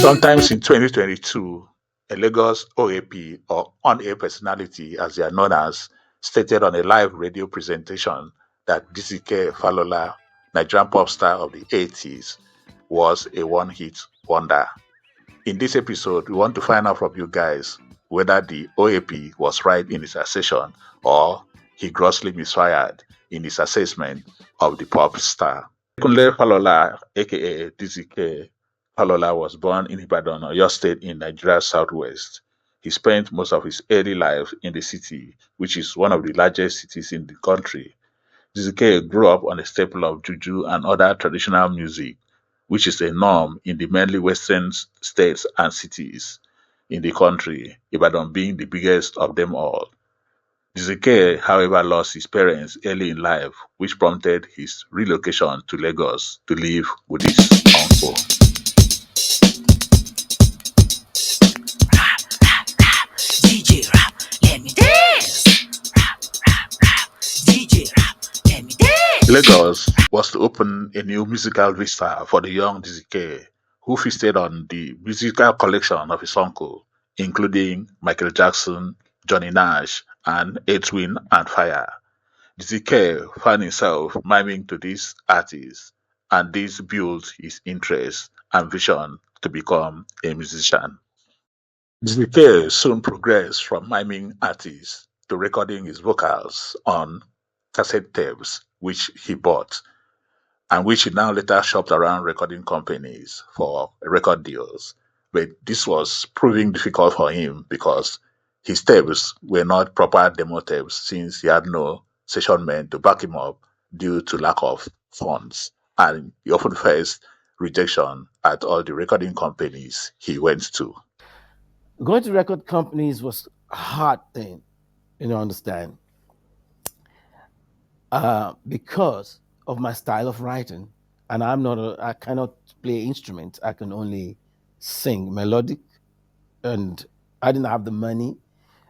Sometimes in 2022, a Lagos OAP or on-air personality, as they are known as, stated on a live radio presentation that DCK Falola, Nigerian pop star of the 80s, was a one-hit wonder. In this episode, we want to find out from you guys whether the OAP was right in his assertion or he grossly misfired in his assessment of the pop star. Kunle Falola, aka DCK Falola, was born in Ibadan, Oyo State in Nigeria's southwest. He spent most of his early life in the city, which is one of the largest cities in the country. DCK grew up on a staple of juju and other traditional music, which is a norm in the mainly western states and cities in the country, Ibadan being the biggest of them all. Dizike, however, lost his parents early in life, which prompted his relocation to Lagos to live with his uncle. DJ rap, let me dance. Rap, rap, rap. DJ rap, let me dance. Lagos was to open a new musical vista for the young Dizike, who feasted on the musical collection of his uncle, including Michael Jackson, Johnny Nash, and Earth, Wind and Fire. Dizike found himself miming to these artists, and this built his interest and vision to become a musician. Dizike soon progressed from miming artist to recording his vocals on cassette tapes, which he bought, and which he now later shopped around recording companies for record deals. But this was proving difficult for him because his tapes were not proper demo tapes since he had no session men to back him up due to lack of funds. And he often faced rejection at all the recording companies he went to. Going to record companies was a hard thing, understand, because of my style of writing. And I cannot play instruments. I can only sing melodic, and I didn't have the money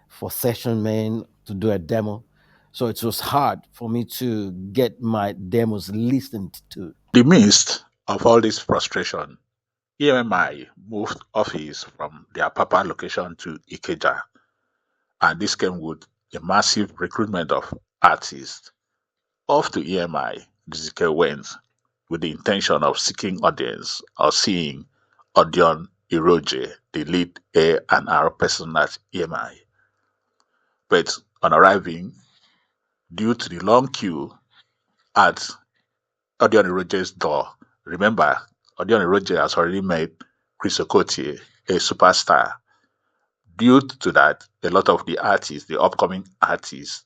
for session men to do a demo. So it was hard for me to get my demos listened to. In the midst of all this frustration, EMI moved office from their Papa location to Ikeja, and this came with a massive recruitment of artists. Off to EMI, Dizike went with the intention of seeking audience or seeing Odion Iroje, the lead A&R person at EMI. But on arriving, due to the long queue at Odion Iroje's door, remember, Odion Iroje has already made Chris Okotie a superstar. Due to that, a lot of the artists, the upcoming artists,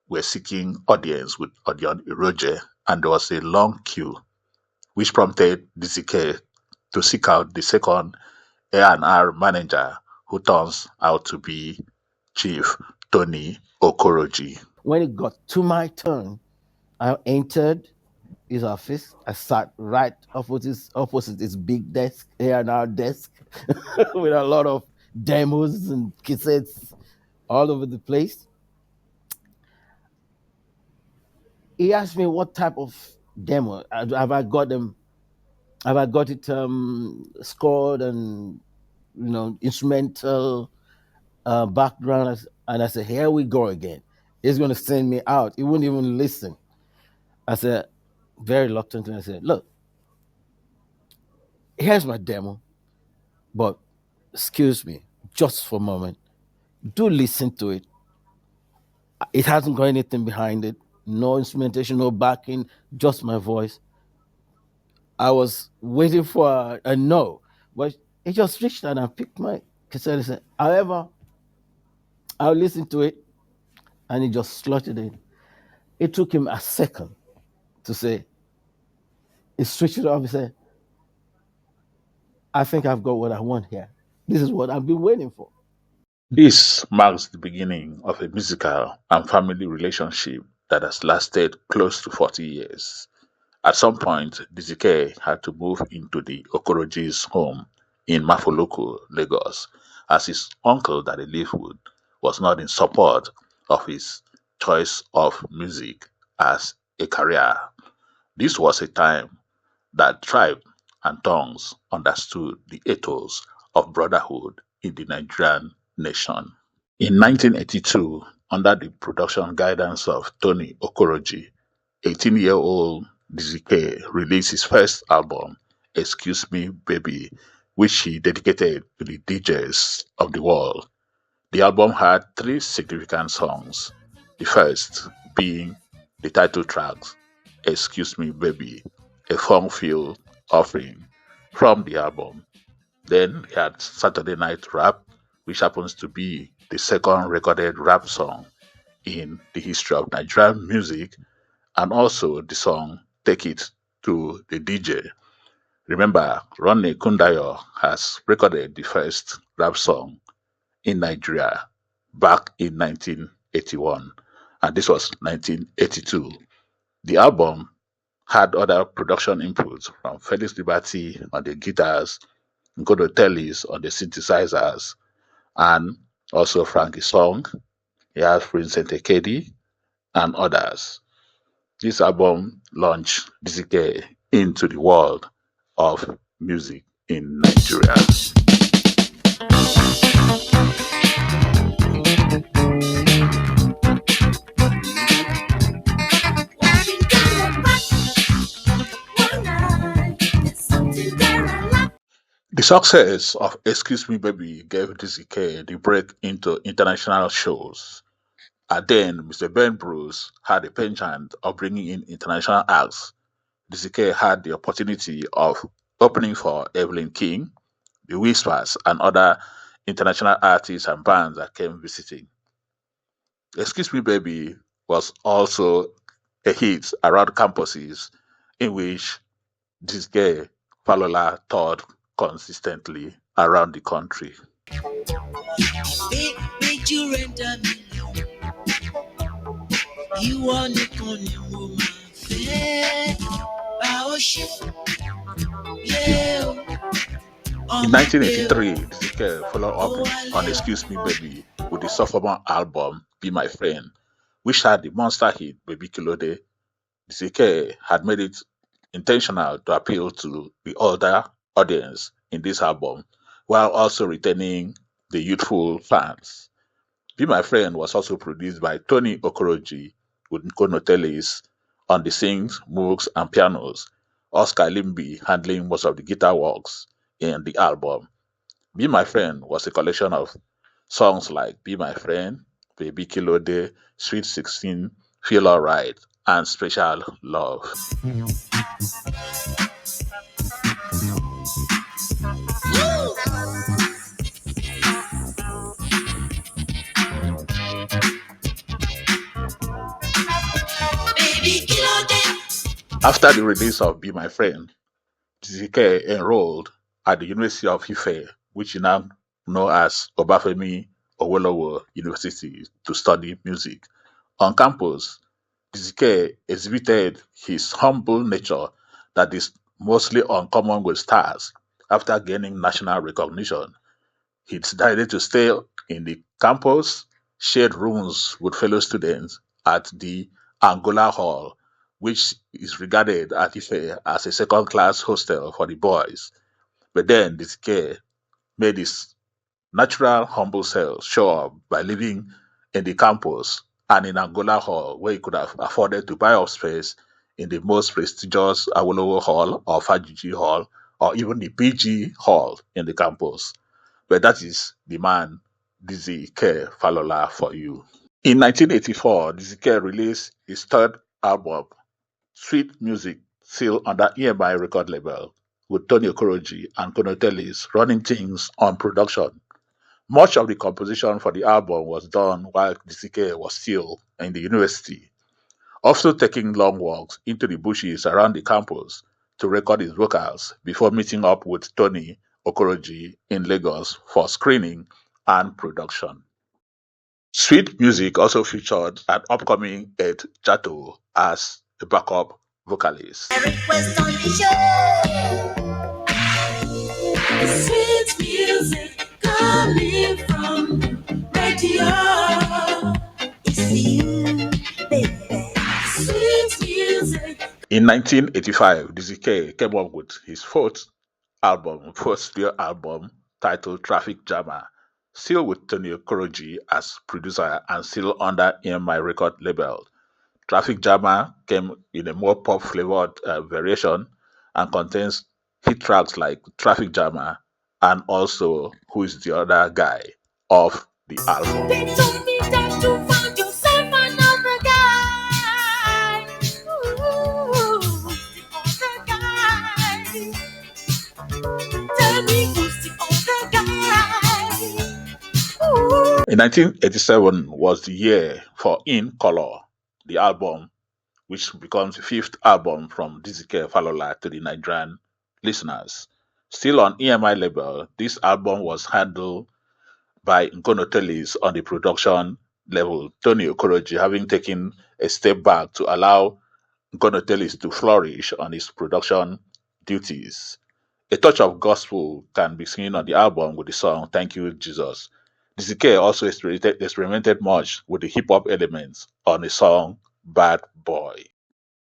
were seeking audience with Odion Iroje, and there was a long queue, which prompted DCK to seek out the second A&R manager, who turns out to be Chief Tony Okoroji. When it got to my turn, I entered his office. I sat right opposite his big desk, A&R desk, with a lot of demos and cassettes all over the place. He asked me what type of demo have I got them. Have I got it scored and instrumental background? And I said, here we go again. He's going to send me out. He wouldn't even listen. I said, very reluctantly, I said, look, here's my demo, but excuse me, just for a moment. Do listen to it. It hasn't got anything behind it. No instrumentation, no backing, just my voice. I was waiting for a no, but he just reached out and picked my cassette and said, however, I'll listen to it. And he just slotted it. It took him a second to say, he switched it off and said, I think I've got what I want here. This is what I've been waiting for. This marks the beginning of a musical and family relationship that has lasted close to 40 years. At some point, DZK had to move into the Okoroji's home in Mafoloko, Lagos, as his uncle that he lived with was not in support of his choice of music as a career. This was a time that tribe and tongues understood the ethos of brotherhood in the Nigerian nation. In 1982, under the production guidance of Tony Okoroji, 18-year-old DZK released his first album, Excuse Me Baby, which he dedicated to the DJs of the world. The album had three significant songs, the first being the title track, Excuse Me Baby, a funk-filled offering from the album. Then he had Saturday Night Rap, which happens to be the second recorded rap song in the history of Nigerian music, and also the song Take It to the DJ. Remember, Ronnie Kundayo has recorded the first rap song in Nigeria back in 1981, and this was 1982. The album had other production inputs from Felix Liberty on the guitars, Ngodo Tellis on the synthesizers, and also Frankie Song. He has Vincent Ekedi and others. This album launched DCK into the world of music in Nigeria. The success of Excuse Me Baby gave DCK the break into international shows. And then Mr. Ben Bruce had the penchant of bringing in international acts. DCK had the opportunity of opening for Evelyn King, the Whispers, and other international artists and bands that came visiting. Excuse Me Baby was also a hit around campuses in which this gay Falola toured consistently around the country. Make you render me. You want it on your woman. In 1983, DCK followed up on Excuse Me Baby with the sophomore album Be My Friend, which had the monster hit Baby Kilode. DCK had made it intentional to appeal to the older audience in this album while also retaining the youthful fans. Be My Friend was also produced by Tony Okoroji with Nkono Tellis on the sings, mooks, and pianos, Oscar Limby handling most of the guitar works in the album. Be My Friend was a collection of songs like Be My Friend, Baby Kilode, Sweet 16, Feel Alright, and Special Love. After the release of Be My Friend, DCK enrolled at the University of Ife, which is now known as Obafemi Awolowo University, to study music. On campus, DCK exhibited his humble nature that is mostly uncommon with stars. After gaining national recognition, he decided to stay in the campus, shared rooms with fellow students at the Angola Hall, which is regarded at Ife as a second-class hostel for the boys. But then DCK made his natural humble self show up by living in the campus and in Angola Hall, where he could have afforded to buy up space in the most prestigious Awolowo Hall or Fajiji Hall or even the PG Hall in the campus. But that is the man, DZK Falola, for you. In 1984, DZK released his third album, Sweet Music, still under EMI record label, with Tony Okoroji and Konotelis running things on production. Much of the composition for the album was done while DCK was still in the university, also taking long walks into the bushes around the campus to record his vocals before meeting up with Tony Okoroji in Lagos for screening and production. Sweet Music also featured an upcoming Ed Jato as a backup vocalist. Request on the show. Sweet music coming from radio. It's you, baby. Sweet music. In 1985, DZK came up with his fourth album, first studio album titled Traffic Jammer, still with Tony Okoroji as producer and still under EMI record label. Traffic Jammer came in a more pop flavored variation and contains hit tracks like Traffic Jammer and also Who is the Other Guy of the album. They told me that you found yourself another guy. Ooh, the other guy. Tell me who's the other guy. Ooh. In 1987 was the year for In Color, the album, which becomes the fifth album from DZK Falola to the Nigerian listeners. Still on EMI label, this album was handled by Nkonotelis on the production level, Tony Okoroji having taken a step back to allow Nkonotelis to flourish on his production duties. A touch of gospel can be seen on the album with the song Thank You, Jesus. DZK also experimented much with the hip hop elements on the song Bad Boy.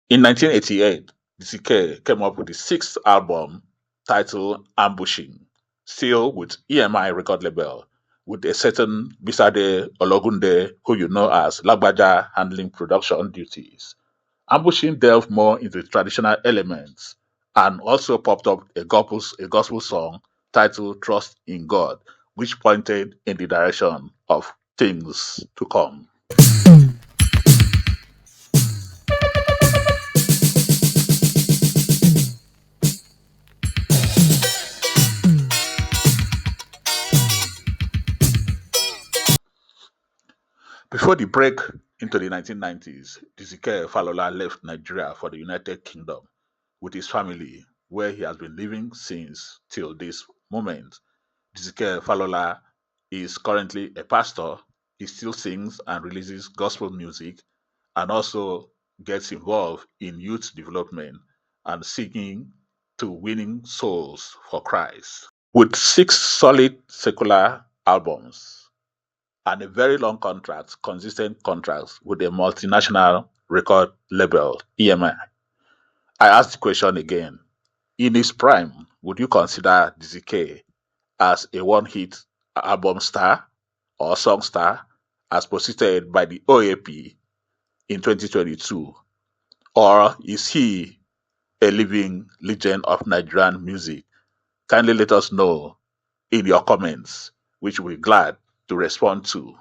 In 1988, DZK came up with the sixth album titled Ambushing, still with EMI record label, with a certain Bisade Ologunde, who you know as Lagbaja, handling production duties. Ambushing delved more into traditional elements and also popped up a gospel song titled Trust in God, which pointed in the direction of things to come. Before the break into the 1990s, Dizike Falola left Nigeria for the United Kingdom with his family, where he has been living since till this moment. Dizike Falola is currently a pastor. He still sings and releases gospel music and also gets involved in youth development and singing to winning souls for Christ. With six solid secular albums and a very long contract, consistent contracts with a multinational record label, EMI, I ask the question again. In his prime, would you consider DZK as a one hit album star or song star as posited by the OAP in 2022? Or is he a living legend of Nigerian music? Kindly let us know in your comments, which we'll be glad to respond to.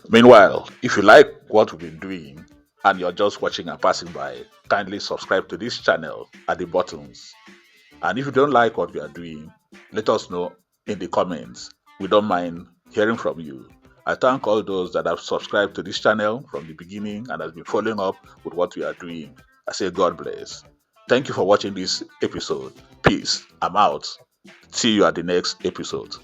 Meanwhile, if you like what we've been doing and you're just watching and passing by, kindly subscribe to this channel at the buttons. And if you don't like what we are doing, let us know in the comments. We don't mind hearing from you. I thank all those that have subscribed to this channel from the beginning and has been following up with what we are doing. I say God bless. Thank you for watching this episode. Peace. I'm out. See you at the next episode.